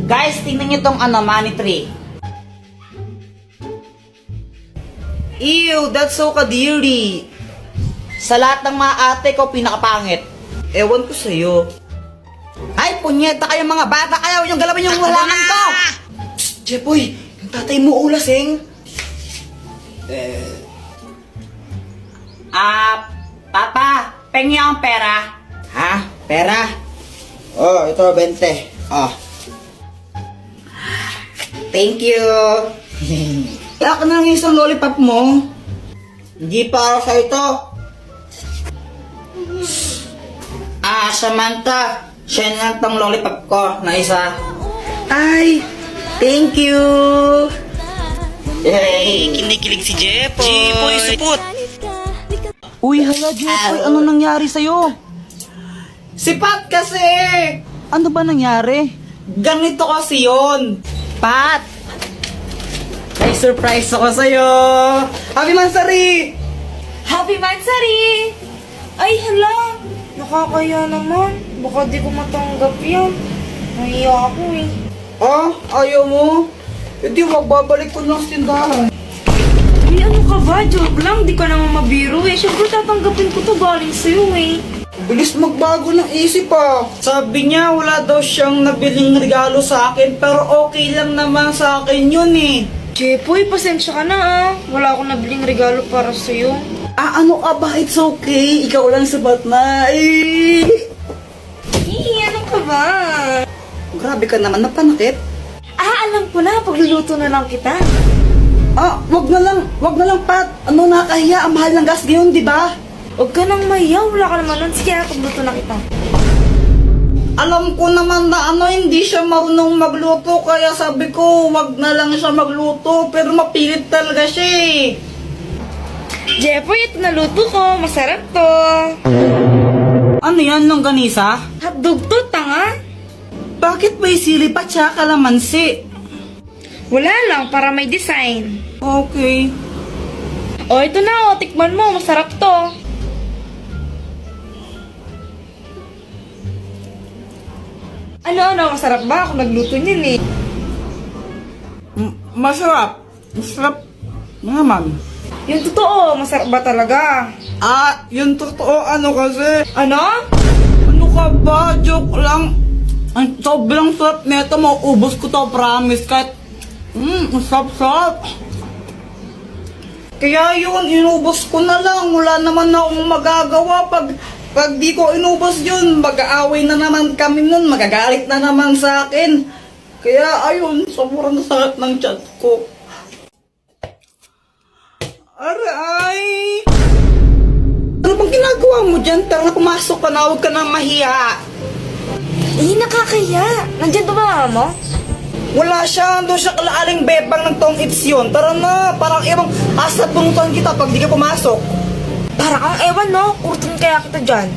Guys, tingnan nyo tong money tree. Ew, that's so kadiri. Sa lahat ng mga ate ko, pinakapangit. Ewan ko sa'yo. Ay, punyeta kayo mga bata. Ayaw yung galawin yung halaman ko. Psst, Jepoy, yung tatay mo ulasing. Papa, pengi ang pera. Ha? Pera? Oh, ito, 20. Oh. Thank you. Kaya ka na lang isang lollipop mo. Hindi para sa ito. Samantha. Siya na tong lollipop ko na isa. Ay, thank you. Yay, kinikilig si Jepoy. Jepoy, supot. Uy, hala Jepoy, ano nangyari sa'yo? Si Pat kasi. Ano ba nangyari? Ganito kasi yun. Pat, may surprise ako sa'yo. Happy Mansari! Happy Mansari! Ay, hala! Nakakaya naman. Baka di ko matanggap yan. Nahiya ako eh. Ah, ayaw mo? Hindi, magbabalik ko lang sa tindahan. Ay, ano ka ba? Joke lang. Di ka naman mabiro eh. Siyempre tatanggapin ko to galing sa'yo eh. Bilis magbago ng isip ah. Sabi niya wala daw siyang nabiling regalo sa akin pero okay lang naman sa akin yun eh. Jepoy, pasensya ka na ah. Wala akong nabiling regalo para sa'yo. Ano ka ba? It's okay. Ikaw lang sabat na. Ano ka ba? Grabe ka naman, napanakit. Alam ko na. Pagluluto na lang kita. Wag na lang Pat. Ano nakakahiya, ang mahal ng gas ngayon, di ba? Huwag ka nang mayaw. Wala ka naman nun. Sige, pagluto na kita. Alam ko naman na hindi siya marunong magluto kaya sabi ko wag na lang siya magluto pero mapilit talaga siya eh. Jepoy, ito na luto ko. Masarap to. Ano yan, longganisa? Hotdog to, tanga. Bakit may sili pa tsaka kalamansi? Wala lang, para may design. Okay. O, ito na o. Tikman mo. Masarap to. Ano? Masarap ba? Ako nagluto niyan eh. Masarap. Masarap naman. Yung totoo, masarap ba talaga? Yung totoo kasi. Ano? Ano ka ba? Joke lang. Ang sobrang sarap nito. Mauubos ko to, promise. Kahit, sarap-sarap. Kaya yun, inubos ko na lang. Wala naman na akong magagawa. Pag di ko inubos yun, mag-aaway na naman kami nun. Magagalit na naman sa akin. Kaya ayun, sobrang sakit ng chat ko. Aray! Ano bang ginagawa mo dyan? Tara, pumasok ka na. Huwag ka na mahiya. Nakakaya. Nandyan ba mama mo? Wala siya. Doon siya kalaaling bebang ng tong its yun. Tara na. Parang ibang asat punutan kita pag di ka pumasok. Parang ang ewan no. Kurtin kaya kita dyan.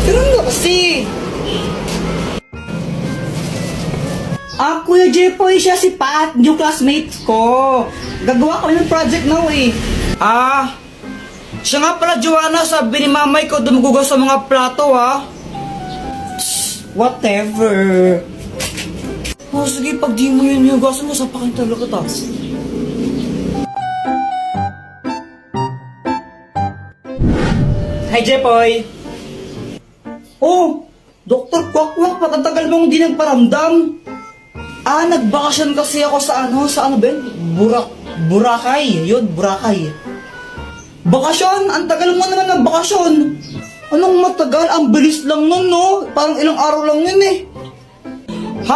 Tara na kasi. Kuya Jepoy, siya si Pat, new classmates ko. Gagawa ko ng project now eh. Siya nga pala, Joanna, sabi ni mamay ko dumugugas sa mga plato ha. Whatever. Sige, pag di mo yun hugasan mo, sapakin talaga kita. Hi, Jepoy. Dr. Kwakwak, patatagal mong hindi nagparamdam. Nagbakasyon kasi ako sa Boracay. Yun, Boracay. Bakasyon? Ang tagal mo naman ng bakasyon. Anong matagal? Ang bilis lang nun, no? Parang ilang araw lang yun eh.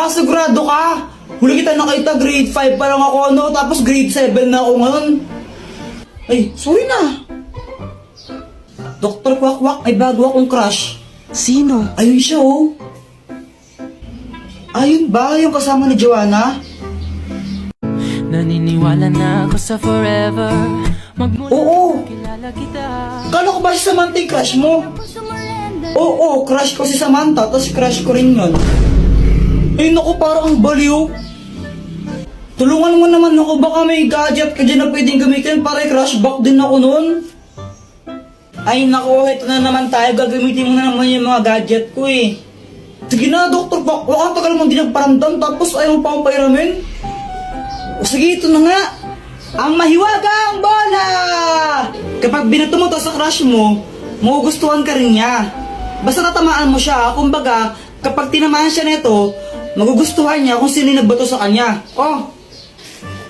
Sigurado ka? Huli kita nakita, grade 5 pa lang ako, no? Tapos grade 7 na ako ngayon. Ay, sorry na. Dr. Kwakwak, ay bago akong crush. Sino? Ayun siya, oh. Ayun ba? Yung kasama ni Joanna? Naniniwala na ako sa forever. Oo. Kilala kita. Kala ko ba si Samantha yung crush mo? Oo, crush ko si Samantha, tapos crush ko rin yun. Ay naku, parang baliw. Tulungan mo naman ako, baka may gadget ka dyan na pwedeng gamitin para i-crush back din ako noon. Ay naku, ito na naman tayo, gagamitin mo na naman yung mga gadget ko eh. Sige na, Dr. Quack, ang tagal mong di nagparamdam tapos ayaw mo pa akong pairamin. O sige, ito na nga. Ang mahiwagang bola! Kapag binato mo to sa crush mo, magugustuhan ka rin niya. Basta tatamaan mo siya, kumbaga, kapag tinamaan siya nito, magugustuhan niya kung sino yung nagbato sa kanya. Oh,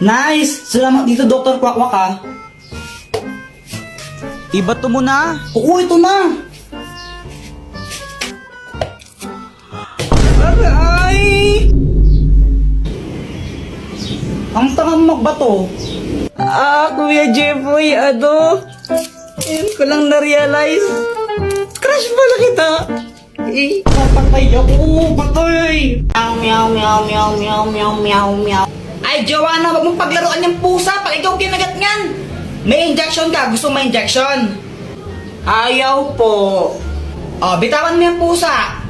nice! Salamat dito, Dr. Quack Quack ha. Ibato mo na. Oo, ito na. Aray! Ang tangang magbato. Kuya Jeffoy, Ngayon ko lang na-realize. Crush pala kita. Papatay ako, patay. Meow, meow, meow, meow, meow, meow, meow. Ay, Joanna, wag mong paglaruan yung pusa pag ikaw kinagat ngan. May injection ka, gusto mo injection? Ayaw po. Bitawan mo yung pusa.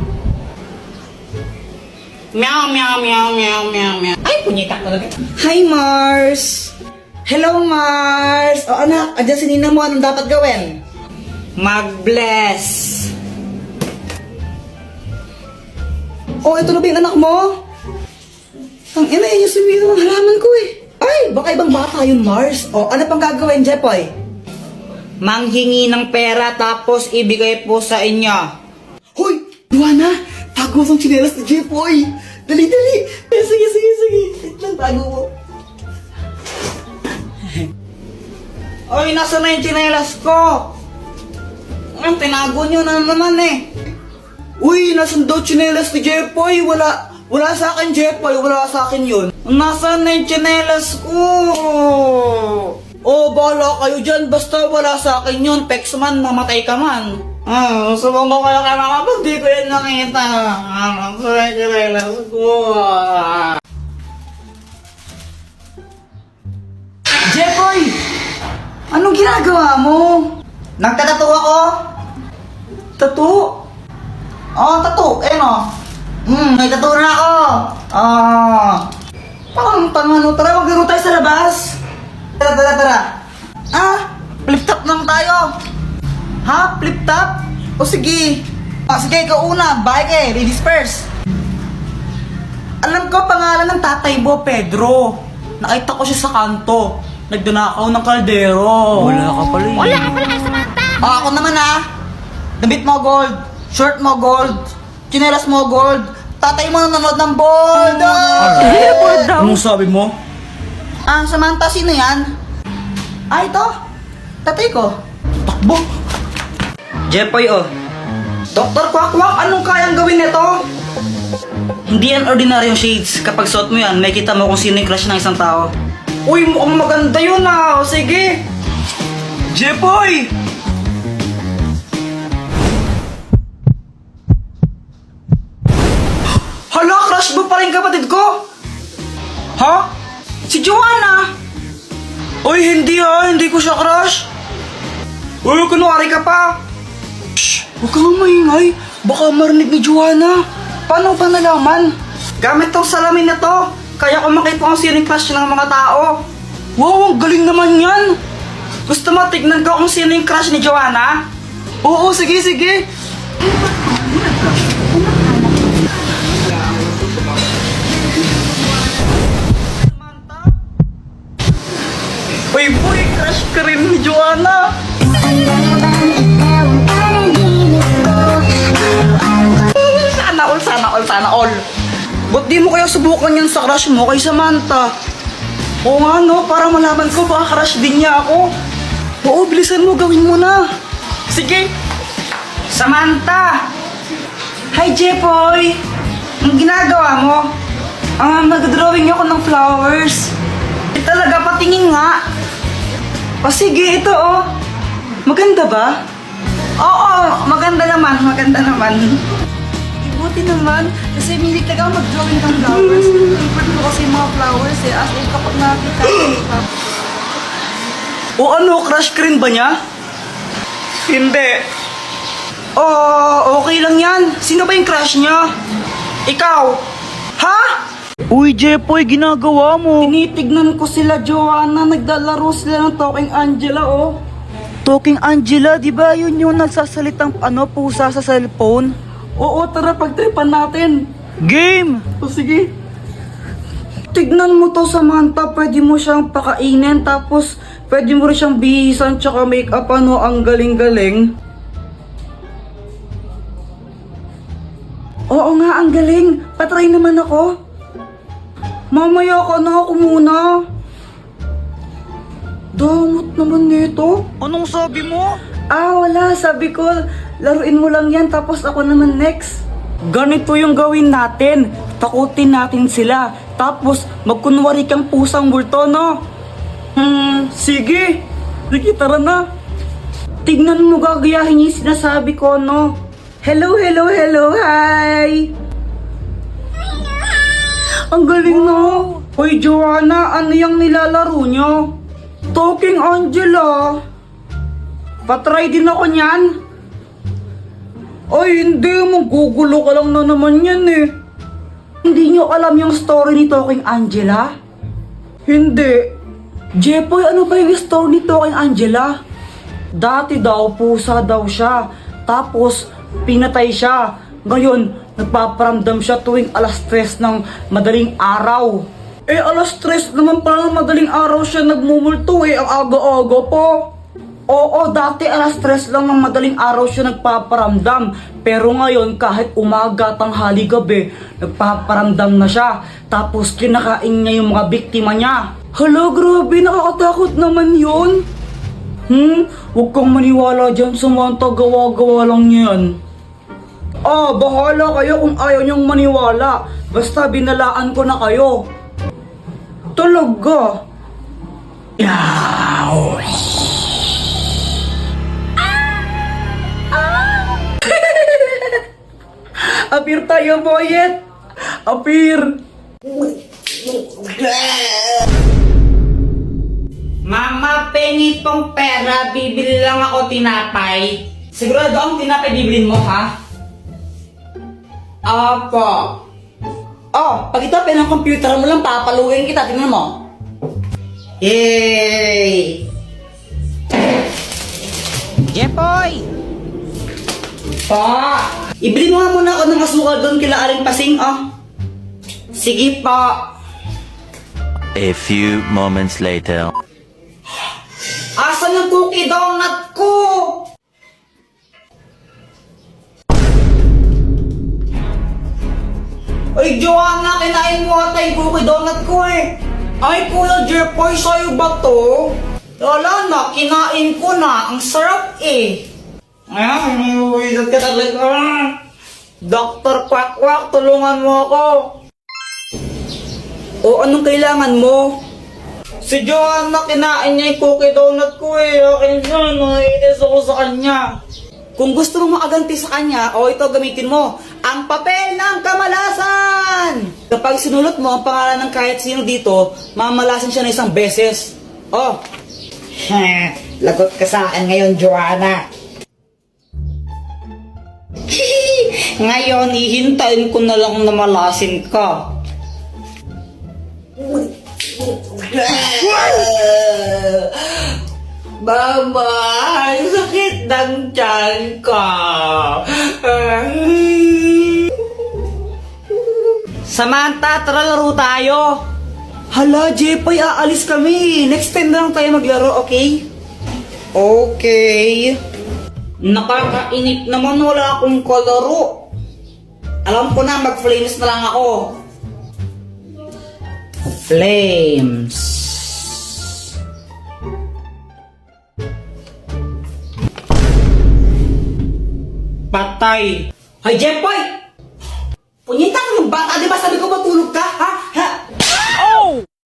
Meow, meow, meow, meow, meow, meow. Ay, punyita talaga. Hi, Mars. Hello, Mars. Anak, andyan si Nina mo. Anong dapat gawin? Mag-bless. Ito na ba yung anak mo? Ang ina, yung sumiyo ng halaman ko eh. Ay, baka ibang bata yung Mars. Ano pang gagawin, Jepoy? Manghingi ng pera tapos ibigay po sa inyo. Hoy, Luana, tago ang tsinelas ni Jepoy. Dali, dali. Sige. Wait lang, tago mo. Oy, nasa na yung tsinelas ko? Tinago nyo na naman eh. Uy, nasan daw tsinelas ni Jepoy? Wala sa akin, Jepoy. Wala sa akin yun. Nasaan na yung tsinelas ko? Bahala kayo dyan. Basta wala sa akin yun. Pex man, mamatay ka man. Subong ko kayo kaya kapag di ko yun nakita. Nasaan yung tsinelas ko? Jepoy! Anong ginagawa mo? Nagtatato ako? Tattoo? Tattoo. May tattoo na ako. Parang tangano. Tara, maglaro tayo sa labas. Tara. Flip top lang tayo. Ha? Flip top? O sige. Sige, ikaw una. Bye eh. Ladies first. Alam ko pangalan ng tatay mo, Pedro. Nakita ko siya sa kanto. Nagdanakaw ng kaldero. Wala ka pala eh. Wala ka pala kay Samantha! Ako naman Damit mo gold. Shirt mo gold. Tsinelas mo gold. Tatay mo nanonood ng bold. Bold daw. Anong sabi mo? Samantha, sino yan? Ito. Tatay ko. Takbo. Jepoy, Dr. Quack Quack, anong kayang gawin nito? Hindi yan ordinaryong shades. Kapag suot mo yan, may kita mo kung sino yung crush ng isang tao. Uy, mukhang maganda yun Sige. Jepoy! Hala, crush mo pa rin kapatid ko? Ha? Si Joanna? Uy, hindi ko siya crush. Uy, kunwari ka pa. Shh, huwag kang maingay. Baka marinig ni Joanna. Paano ba nalaman? Gamit tong salamin na to. Kaya ko makita kung sino yung crush ng mga tao. Wow, ang galing naman yan. Gusto mo tignan ko kung sino yung crush ni Joanna? Oo, sige. Uy, boy, crush ka rin ni Joanna. Sana all. Ba't di mo kaya subukan yan sa crush mo kay Samantha? Oo nga para malaman ko baka crush din niya ako. Oo, bilisan mo, gawin mo na. Sige. Samantha! Hi, Jepoy! Ang ginagawa mo? Nag-drawing ako ng flowers. Talaga, patingin nga. Sige, ito Maganda ba? Oo, maganda naman. Buti naman, kasi hindi talaga ako mag-drawing ng flowers. Favorite ko kasi yung mga flowers as in kapag nakita ko crush ka rin ba niya? Hindi. Okay lang yan. Sino ba yung crush niya? Ikaw? Ha? Uy, Jepoy, ginagawa mo. Tinitignan ko sila, Joanna. Naglalaro sila ng Talking Angela, Talking Angela, di ba yun yung nagsasalitang pusa sa cellphone? Oo, tara, pagtripan natin. Game! O sige. Tignan mo to, Samantha. Pwede mo siyang pakainin, tapos pwede mo rin siyang bihisan tsaka make-up. Ano, ang galing-galing. Oo nga, ang galing. Patry naman ako. Mamaya ka na, ako muna. Damot naman nito. Anong sabi mo? Wala. Sabi ko, laruin mo lang yan, tapos ako naman next. Ganito yung gawin natin. Takutin natin sila. Tapos, magkunwari kang pusang multo, no? Sige. Sige, tara na. Tignan mo, gagayahin yung sinasabi ko, no? Hello, hello, hello, hi! Ang galing, no? Hoy, Joanna, ano yung nilalaro nyo? Talking Angela. Patry din ako niyan. Ay, hindi. Magugulo ka lang na naman yan eh. Hindi nyo alam yung story ni Talking Angela? Hindi. Jepoy, ano ba yung story ni Talking Angela? Dati daw, pusa daw siya. Tapos, pinatay siya. Ngayon, nagpaparamdam siya tuwing alas 3 ng madaling araw. Eh, alas 3 naman pala ng madaling araw siya nagmumulto eh. Ang aga-aga po. Oo, dati alas 3 lang ng madaling araw siya nagpaparamdam. Pero ngayon, kahit umaga, tanghali, gabi, nagpaparamdam na siya. Tapos kinakain niya yung mga biktima niya. Hala, grabe, nakakatakot naman yun. Huwag kang maniwala dyan, Samantha, gawa-gawa lang yan. Bahala kayo kung ayaw niyong maniwala. Basta binalaan ko na kayo. Talaga? Yaw! Apir tayo, boyet! Apir! Mama, pengi tong pera, bibili lang ako tinapay. Sigurado ang tinapay bibilin mo, ha? Opo. Pag itapin ng computer mo lang, papaluin kita. Tingnan mo. Yay! Jepoy! Pa! Ibili mo nga muna ako ng asukal doon kila Aling Pasing, Sige pa. A few moments later. Asan yung cookie donut ko? Ay, Joanna, kinain mo ata yung cookie donut ko eh. Ay, Kuya Jepoy, sa'yo ba to? Wala na, kinain ko na. Ang sarap eh. Ay, wizard ka talaga. Dr. Quack-Quack, tulungan mo ako. O anong kailangan mo? Si Joanna, kinain niya yung cookie donut ko eh. Akin yun, naiinis ako sa kanya. Kung gusto mo makaganti sa kanya, ito gamitin mo. Ang papel ng kamalasan! Kapag sinulot mo ang pangalan ng kahit sino dito, mamalasan siya na isang beses. Lagot ka sa akin ngayon, Joanna. Ngayon, hihintayin ko na lang na malasin ka. Mama, ang sakit ng tiyan ko. Samantha, tara laro tayo. Hala, Jepoy, aalis kami. Next time na lang tayo maglaro, okay? Okay. Nakakainip naman, wala akong kalaro. Alam ko na, mag-flames na lang ako. Flames. Patay. Hay, Jepoy! Punyita ka ng bata, di ba sabi ko matulog